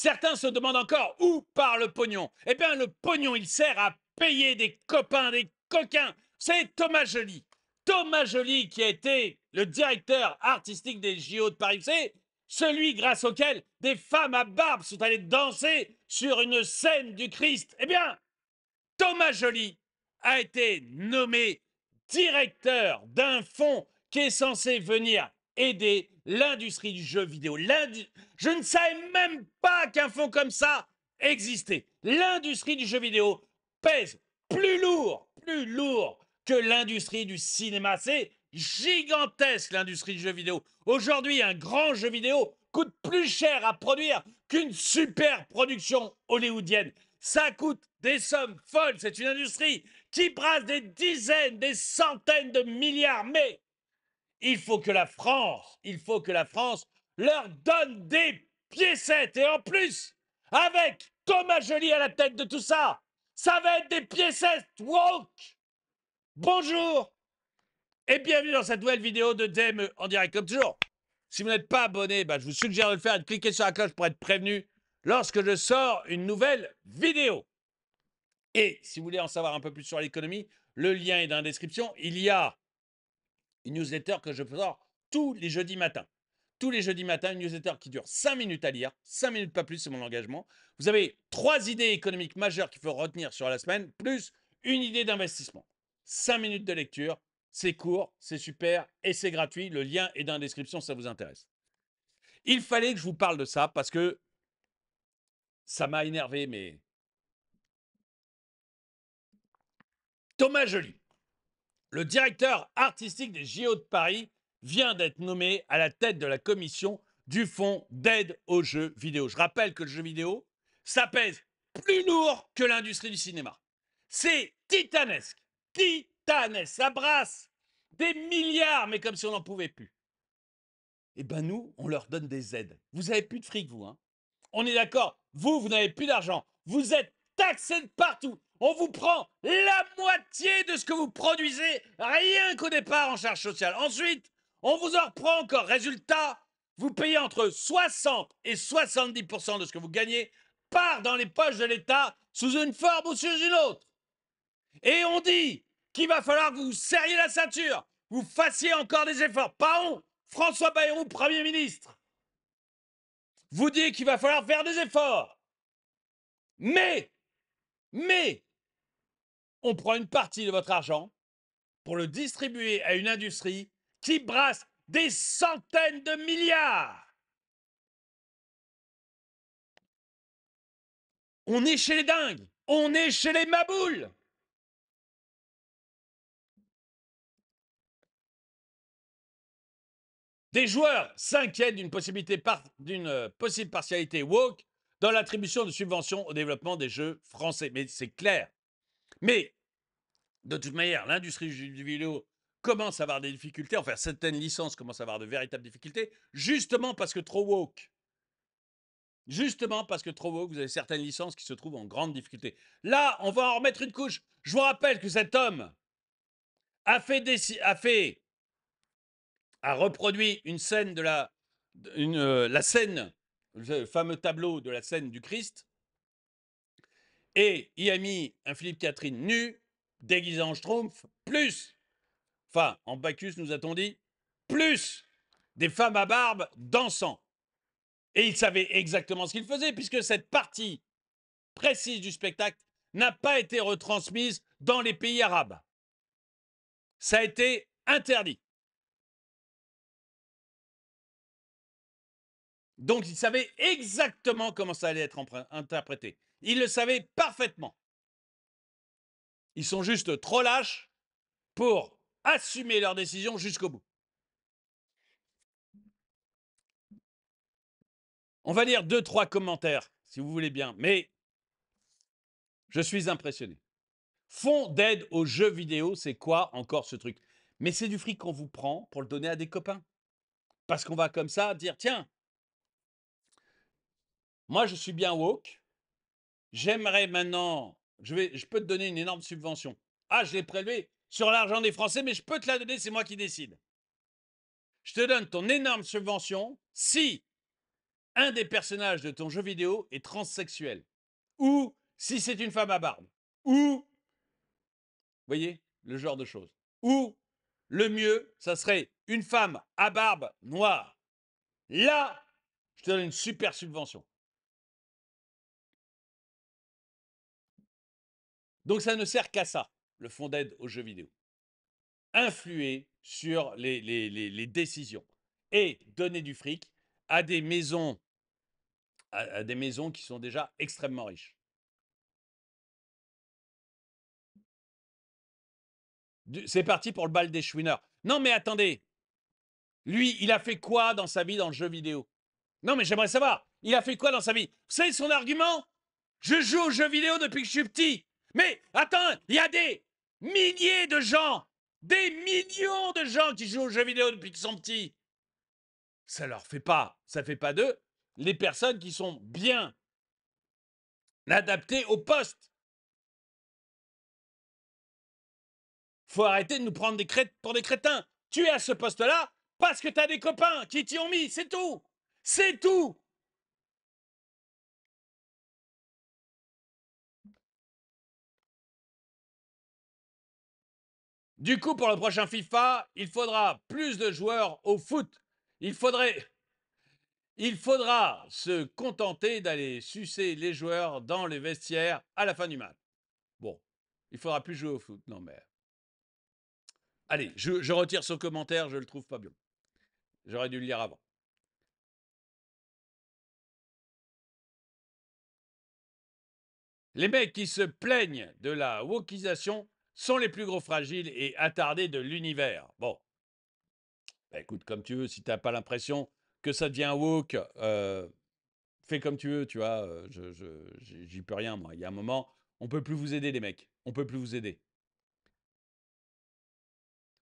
Certains se demandent encore où part le pognon. Eh bien, le pognon, il sert à payer des copains, des coquins. C'est Thomas Joly. Thomas Joly qui a été le directeur artistique des JO de Paris. C'est celui grâce auquel des femmes à barbe sont allées danser sur une scène du Christ. Eh bien, Thomas Joly a été nommé directeur d'un fonds qui est censé venir aider l'industrie du jeu vidéo. Je ne savais même pas qu'un fonds comme ça existait. L'industrie du jeu vidéo pèse plus lourd que l'industrie du cinéma. C'est gigantesque l'industrie du jeu vidéo. Aujourd'hui, un grand jeu vidéo coûte plus cher à produire qu'une super production hollywoodienne. Ça coûte des sommes folles. C'est une industrie qui brasse des dizaines, des centaines de milliards. Mais il faut que la France leur donne des piécettes. Et en plus, avec Thomas Joly à la tête de tout ça, ça va être des piécettes woke. Bonjour et bienvenue dans cette nouvelle vidéo de DME en direct. Comme toujours, si vous n'êtes pas abonné, je vous suggère de le faire et de cliquer sur la cloche pour être prévenu lorsque je sors une nouvelle vidéo. Et si vous voulez en savoir un peu plus sur l'économie, le lien est dans la description. Il y a une newsletter que je sors tous les jeudis matins. Tous les jeudis matins, une newsletter qui dure 5 minutes à lire, 5 minutes pas plus, c'est mon engagement. Vous avez 3 idées économiques majeures qu'il faut retenir sur la semaine, plus une idée d'investissement. 5 minutes de lecture, c'est court, c'est super et c'est gratuit. Le lien est dans la description si ça vous intéresse. Il fallait que je vous parle de ça parce que ça m'a énervé, mais Thomas Joly, le directeur artistique des JO de Paris, vient d'être nommé à la tête de la commission du fonds d'aide aux jeux vidéo. Je rappelle que le jeu vidéo, ça pèse plus lourd que l'industrie du cinéma. C'est titanesque, titanesque, ça brasse des milliards, mais comme si on n'en pouvait plus. Eh ben nous, on leur donne des aides. Vous n'avez plus de fric, vous, hein? On est d'accord? Vous n'avez plus d'argent. Vous êtes taxés de partout. On vous prend la moitié de ce que vous produisez, rien qu'au départ en charge sociale. Ensuite, on vous en reprend encore. Résultat, vous payez entre 60 et 70% de ce que vous gagnez part dans les poches de l'État sous une forme ou sous une autre. Et on dit qu'il va falloir que vous serriez la ceinture, vous fassiez encore des efforts. Pardon, François Bayrou, Premier ministre, vous dit qu'il va falloir faire des efforts. Mais, on prend une partie de votre argent pour le distribuer à une industrie qui brasse des centaines de milliards. On est chez les dingues, on est chez les maboules. Des joueurs s'inquiètent d'une possible partialité woke dans l'attribution de subventions au développement des jeux français. Mais c'est clair. Mais de toute manière, l'industrie du jeu vidéo commence à avoir des difficultés, enfin certaines licences commencent à avoir de véritables difficultés, justement parce que trop woke. Justement parce que trop woke, vous avez certaines licences qui se trouvent en grande difficulté. Là, on va en remettre une couche. Je vous rappelle que cet homme a reproduit une scène de la scène, le fameux tableau de la scène du Christ, et il a mis un Philippe Catherine nu, déguisé en Schtroumpf, en Bacchus nous a-t-on dit, plus des femmes à barbe dansant. Et il savait exactement ce qu'il faisait, puisque cette partie précise du spectacle n'a pas été retransmise dans les pays arabes. Ça a été interdit. Donc il savait exactement comment ça allait être interprété. Il le savait parfaitement. Ils sont juste trop lâches pour assumer leurs décisions jusqu'au bout. On va lire 2-3 commentaires, si vous voulez bien, mais je suis impressionné. Fonds d'aide aux jeux vidéo, c'est quoi encore ce truc? Mais c'est du fric qu'on vous prend pour le donner à des copains. Parce qu'on va comme ça dire, tiens, moi je suis bien woke, j'aimerais maintenant, je peux te donner une énorme subvention. Ah, je l'ai prélevée sur l'argent des Français, mais je peux te la donner, c'est moi qui décide. Je te donne ton énorme subvention si un des personnages de ton jeu vidéo est transsexuel, ou si c'est une femme à barbe, ou, vous voyez, le genre de choses. Ou, le mieux, ça serait une femme à barbe noire. Là, je te donne une super subvention. Donc ça ne sert qu'à ça, le fonds d'aide aux jeux vidéo. Influer sur les décisions et donner du fric à des maisons, à des maisons qui sont déjà extrêmement riches. C'est parti pour le bal des chouineurs. Non mais attendez, lui, il a fait quoi dans sa vie dans le jeu vidéo? Non mais j'aimerais savoir, il a fait quoi dans sa vie? Vous savez son argument? Je joue aux jeux vidéo depuis que je suis petit. Mais attends, il y a des milliers de gens, des millions de gens qui jouent aux jeux vidéo depuis qu'ils sont petits. Ça fait pas d'eux les personnes qui sont bien adaptées au poste. Faut arrêter de nous prendre pour des crétins. Tu es à ce poste-là parce que tu as des copains qui t'y ont mis, c'est tout. C'est tout. Du coup, pour le prochain FIFA, il faudra plus de joueurs au foot. Il faudra se contenter d'aller sucer les joueurs dans les vestiaires à la fin du match. Bon, il faudra plus jouer au foot. Non mais... Allez, je retire ce commentaire, je le trouve pas bien. J'aurais dû le lire avant. Les mecs qui se plaignent de la wokisation sont les plus gros fragiles et attardés de l'univers. Bon, bah écoute, comme tu veux, si t'as pas l'impression que ça devient woke, fais comme tu veux, tu vois, j'y peux rien, moi. Il y a un moment, on peut plus vous aider, les mecs. On peut plus vous aider.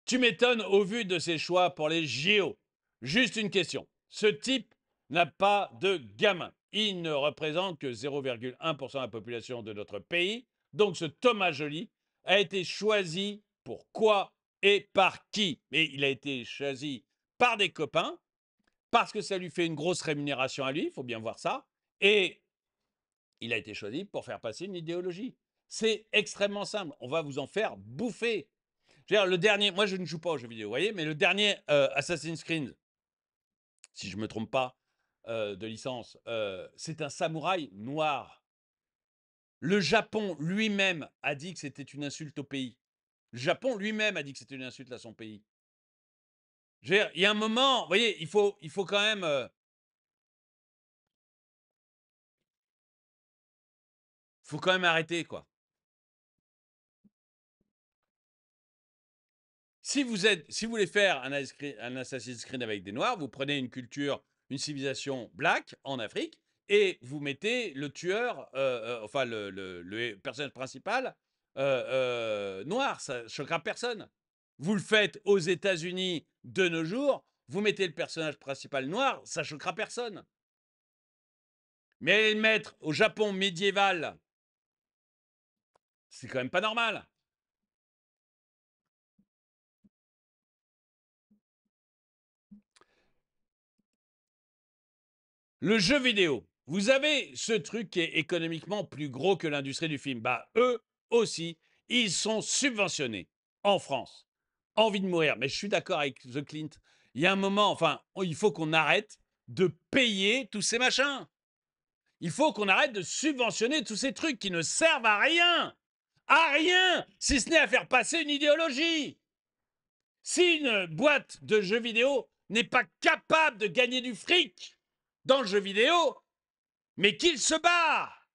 Tu m'étonnes au vu de ses choix pour les JO. Juste une question. Ce type n'a pas de gamin. Il ne représente que 0,1% de la population de notre pays. Donc ce Thomas Joly a été choisi pour quoi et par qui? Mais il a été choisi par des copains, parce que ça lui fait une grosse rémunération à lui, il faut bien voir ça. Et il a été choisi pour faire passer une idéologie. C'est extrêmement simple. On va vous en faire bouffer. Je veux dire, le dernier, moi je ne joue pas aux jeux vidéo, vous voyez, mais le dernier Assassin's Creed, si je ne me trompe pas, de licence, c'est un samouraï noir. Le Japon lui-même a dit que c'était une insulte au pays. Le Japon lui-même a dit que c'était une insulte à son pays. Je veux dire, il y a un moment, vous voyez, il faut quand même... faut quand même arrêter, quoi. Si vous voulez faire un Assassin's Creed avec des Noirs, vous prenez une culture, une civilisation black en Afrique, et vous mettez le tueur, enfin le personnage principal noir, ça choquera personne. Vous le faites aux États-Unis de nos jours, vous mettez le personnage principal noir, ça choquera personne. Mais aller le mettre au Japon médiéval, c'est quand même pas normal. Le jeu vidéo, vous avez ce truc qui est économiquement plus gros que l'industrie du film. Bah, eux aussi, ils sont subventionnés en France. Envie de mourir. Mais je suis d'accord avec The Clint. Il y a un moment, enfin, il faut qu'on arrête de payer tous ces machins. Il faut qu'on arrête de subventionner tous ces trucs qui ne servent à rien. À rien, si ce n'est à faire passer une idéologie. Si une boîte de jeux vidéo n'est pas capable de gagner du fric dans le jeu vidéo, mais qu'il se barre,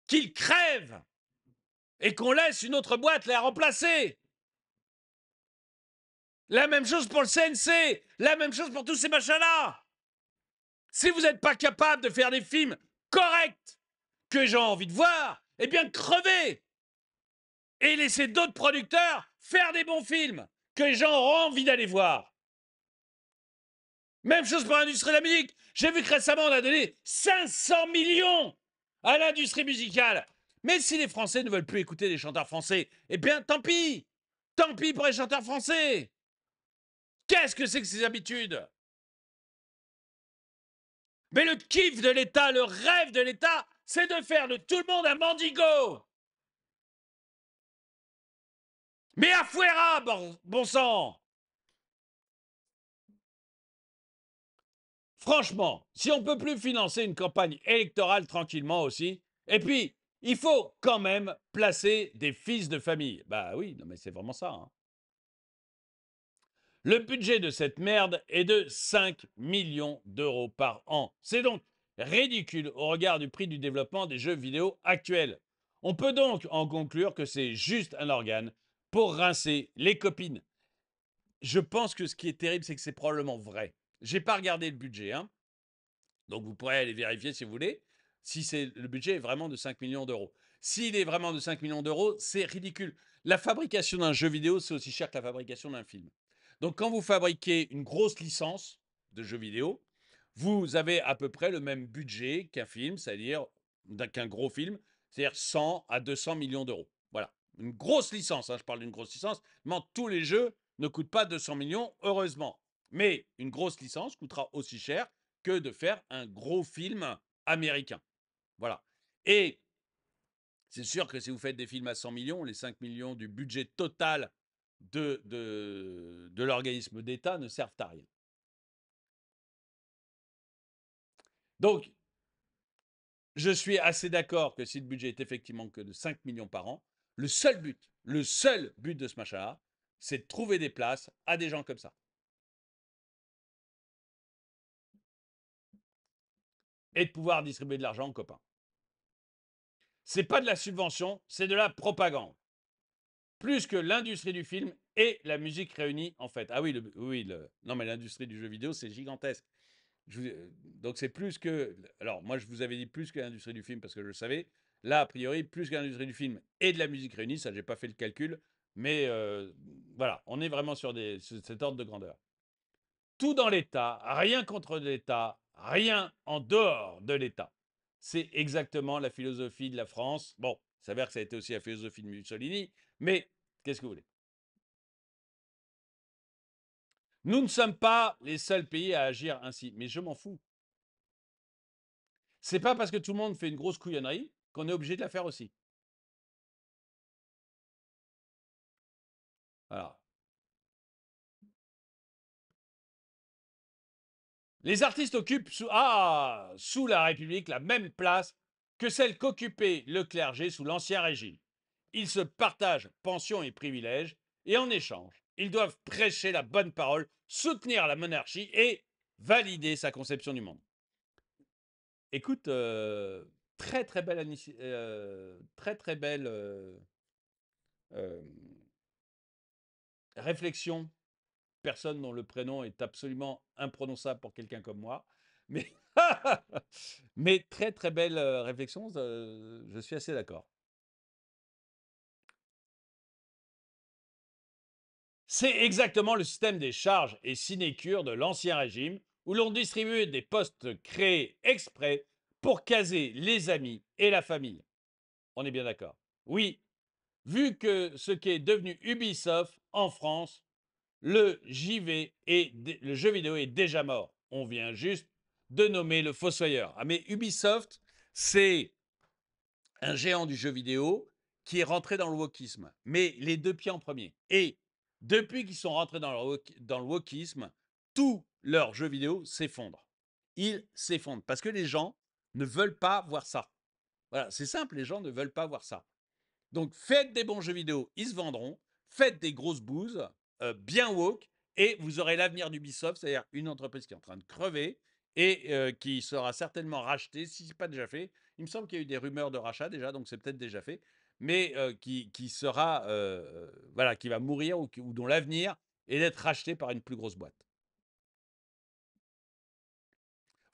qu'il crève, et qu'on laisse une autre boîte la remplacer. La même chose pour le CNC, la même chose pour tous ces machins-là. Si vous n'êtes pas capable de faire des films corrects que les gens ont envie de voir, eh bien crevez et laissez d'autres producteurs faire des bons films que les gens auront envie d'aller voir. Même chose pour l'industrie de la musique. J'ai vu que récemment, on a donné 500 millions à l'industrie musicale. Mais si les Français ne veulent plus écouter les chanteurs français, eh bien, tant pis. Tant pis pour les chanteurs français. Qu'est-ce que c'est que ces habitudes? Mais le kiff de l'État, le rêve de l'État, c'est de faire de tout le monde un mendigo. Mais à Fouera, bon sang. Franchement, si on ne peut plus financer une campagne électorale tranquillement aussi, et puis, il faut quand même placer des fils de famille. Bah oui, non mais c'est vraiment ça. Hein. Le budget de cette merde est de 5 millions d'euros par an. C'est donc ridicule au regard du prix du développement des jeux vidéo actuels. On peut donc en conclure que c'est juste un organe pour rincer les copines. Je pense que ce qui est terrible, c'est que c'est probablement vrai. J'ai pas regardé le budget, hein. Donc vous pourrez aller vérifier si vous voulez, si le budget est vraiment de 5 millions d'euros. S'il est vraiment de 5 millions d'euros, c'est ridicule. La fabrication d'un jeu vidéo, c'est aussi cher que la fabrication d'un film. Donc quand vous fabriquez une grosse licence de jeu vidéo, vous avez à peu près le même budget qu'un film, c'est-à-dire qu'un gros film, c'est-à-dire 100 à 200 millions d'euros. Voilà, une grosse licence, hein, je parle d'une grosse licence, mais tous les jeux ne coûtent pas 200 millions, heureusement. Mais une grosse licence coûtera aussi cher que de faire un gros film américain. Voilà. Et c'est sûr que si vous faites des films à 100 millions, les 5 millions du budget total de l'organisme d'État ne servent à rien. Donc, je suis assez d'accord que si le budget est effectivement que de 5 millions par an, le seul but de ce machin-là, c'est de trouver des places à des gens comme ça. Et de pouvoir distribuer de l'argent aux copains. C'est pas de la subvention, c'est de la propagande. Plus que l'industrie du film et la musique réunie, en fait. Ah oui, non, mais l'industrie du jeu vidéo, c'est gigantesque. Donc c'est plus que... Alors moi, je vous avais dit plus que l'industrie du film parce que je le savais. Là, a priori, plus que l'industrie du film et de la musique réunie, ça, j'ai pas fait le calcul. Mais voilà, on est vraiment sur cet ordre de grandeur. Tout dans l'État, rien contre l'État, rien en dehors de l'État. C'est exactement la philosophie de la France. Bon, il s'avère que ça a été aussi la philosophie de Mussolini, mais qu'est-ce que vous voulez? Nous ne sommes pas les seuls pays à agir ainsi, mais je m'en fous. C'est pas parce que tout le monde fait une grosse couillonnerie qu'on est obligé de la faire aussi. Voilà. Les artistes occupent sous la République la même place que celle qu'occupait le clergé sous l'Ancien Régime. Ils se partagent pensions et privilèges et en échange, ils doivent prêcher la bonne parole, soutenir la monarchie et valider sa conception du monde. Écoute, très très belle, très belle réflexion. Personne dont le prénom est absolument imprononçable pour quelqu'un comme moi, mais mais très très belle réflexion. Je suis assez d'accord. C'est exactement le système des charges et sinécures de l'Ancien Régime, où l'on distribuait des postes créés exprès pour caser les amis et la famille. On est bien d'accord. Oui, vu que ce qui est devenu Ubisoft en France, le le jeu vidéo est déjà mort. On vient juste de nommer le fossoyeur. Ah mais Ubisoft, c'est un géant du jeu vidéo qui est rentré dans le wokisme, mais les deux pieds en premier. Et depuis qu'ils sont rentrés dans le wokisme, tous leurs jeux vidéo s'effondrent. Ils s'effondrent parce que les gens ne veulent pas voir ça. Voilà, c'est simple, les gens ne veulent pas voir ça. Donc faites des bons jeux vidéo, ils se vendront. Faites des grosses bouses, bien woke, et vous aurez l'avenir d'Ubisoft, c'est-à-dire une entreprise qui est en train de crever et qui sera certainement rachetée, si ce n'est pas déjà fait. Il me semble qu'il y a eu des rumeurs de rachat déjà, donc c'est peut-être déjà fait, mais qui sera, voilà, qui va mourir ou dont l'avenir est d'être racheté par une plus grosse boîte.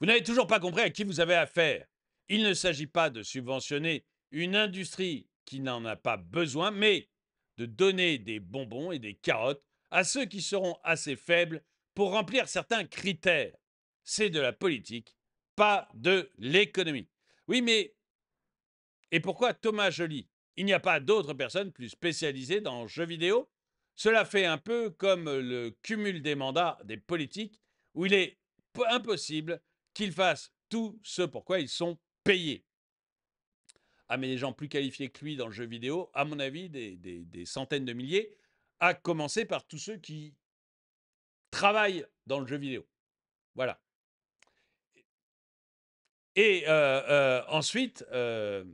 Vous n'avez toujours pas compris à qui vous avez affaire. Il ne s'agit pas de subventionner une industrie qui n'en a pas besoin, mais de donner des bonbons et des carottes à ceux qui seront assez faibles pour remplir certains critères. C'est de la politique, pas de l'économie. Oui, mais et pourquoi Thomas Joly? Il n'y a pas d'autres personnes plus spécialisées dans le jeu vidéo? Cela fait un peu comme le cumul des mandats des politiques, où il est impossible qu'ils fassent tout ce pourquoi ils sont payés. Ah, mais les gens plus qualifiés que lui dans le jeu vidéo, à mon avis, des centaines de milliers, à commencer par tous ceux qui travaillent dans le jeu vidéo. Voilà. Et ensuite, je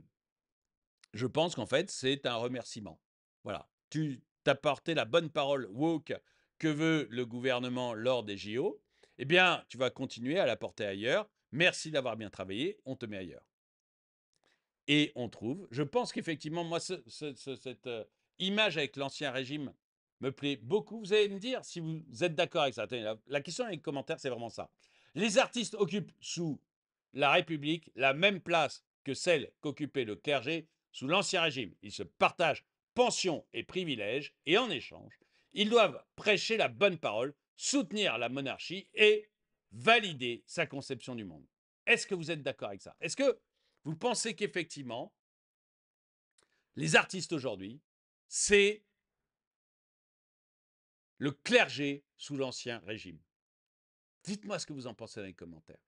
pense qu'en fait, c'est un remerciement. Voilà. Tu t'as porté la bonne parole woke que veut le gouvernement lors des JO. Eh bien, tu vas continuer à la porter ailleurs. Merci d'avoir bien travaillé, on te met ailleurs. Et on trouve, je pense qu'effectivement, moi, cette image avec l'Ancien Régime me plaît beaucoup. Vous allez me dire si vous êtes d'accord avec ça. Attendez, la question avec les commentaires, c'est vraiment ça. Les artistes occupent sous la République la même place que celle qu'occupait le clergé sous l'Ancien Régime. Ils se partagent pensions et privilèges et en échange, ils doivent prêcher la bonne parole, soutenir la monarchie et valider sa conception du monde. Est-ce que vous êtes d'accord avec ça? Est-ce que vous pensez qu'effectivement, les artistes aujourd'hui, c'est le clergé sous l'Ancien Régime? Dites-moi ce que vous en pensez dans les commentaires.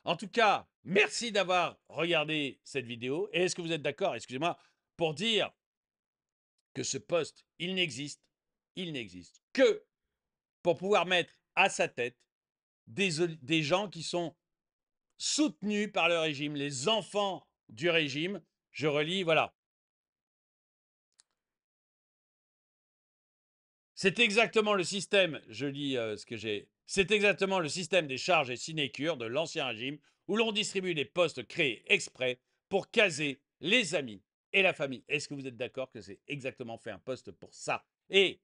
En tout cas, merci d'avoir regardé cette vidéo. Et est-ce que vous êtes d'accord, excusez-moi, pour dire que ce poste, il n'existe que pour pouvoir mettre à sa tête des gens qui sont soutenus par le régime, les enfants du régime. Je relis, voilà. C'est exactement le système, je lis ce que j'ai, c'est exactement le système des charges et sinécures de l'Ancien Régime où l'on distribue des postes créés exprès pour caser les amis et la famille. Est-ce que vous êtes d'accord que c'est exactement fait un poste pour ça? Et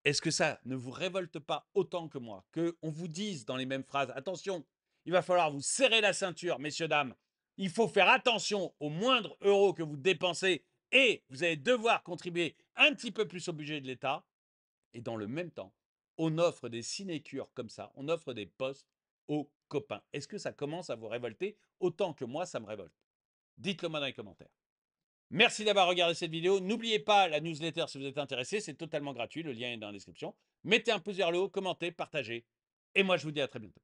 est-ce que ça ne vous révolte pas autant que moi qu'on vous dise dans les mêmes phrases, attention, il va falloir vous serrer la ceinture, messieurs, dames, il faut faire attention aux moindres euros que vous dépensez et vous allez devoir contribuer un petit peu plus au budget de l'État. Et dans le même temps, on offre des sinécures comme ça, on offre des postes aux copains. Est-ce que ça commence à vous révolter autant que moi, ça me révolte? Dites-le moi dans les commentaires. Merci d'avoir regardé cette vidéo. N'oubliez pas la newsletter si vous êtes intéressé, c'est totalement gratuit, le lien est dans la description. Mettez un pouce vers le haut, commentez, partagez. Et moi, je vous dis à très bientôt.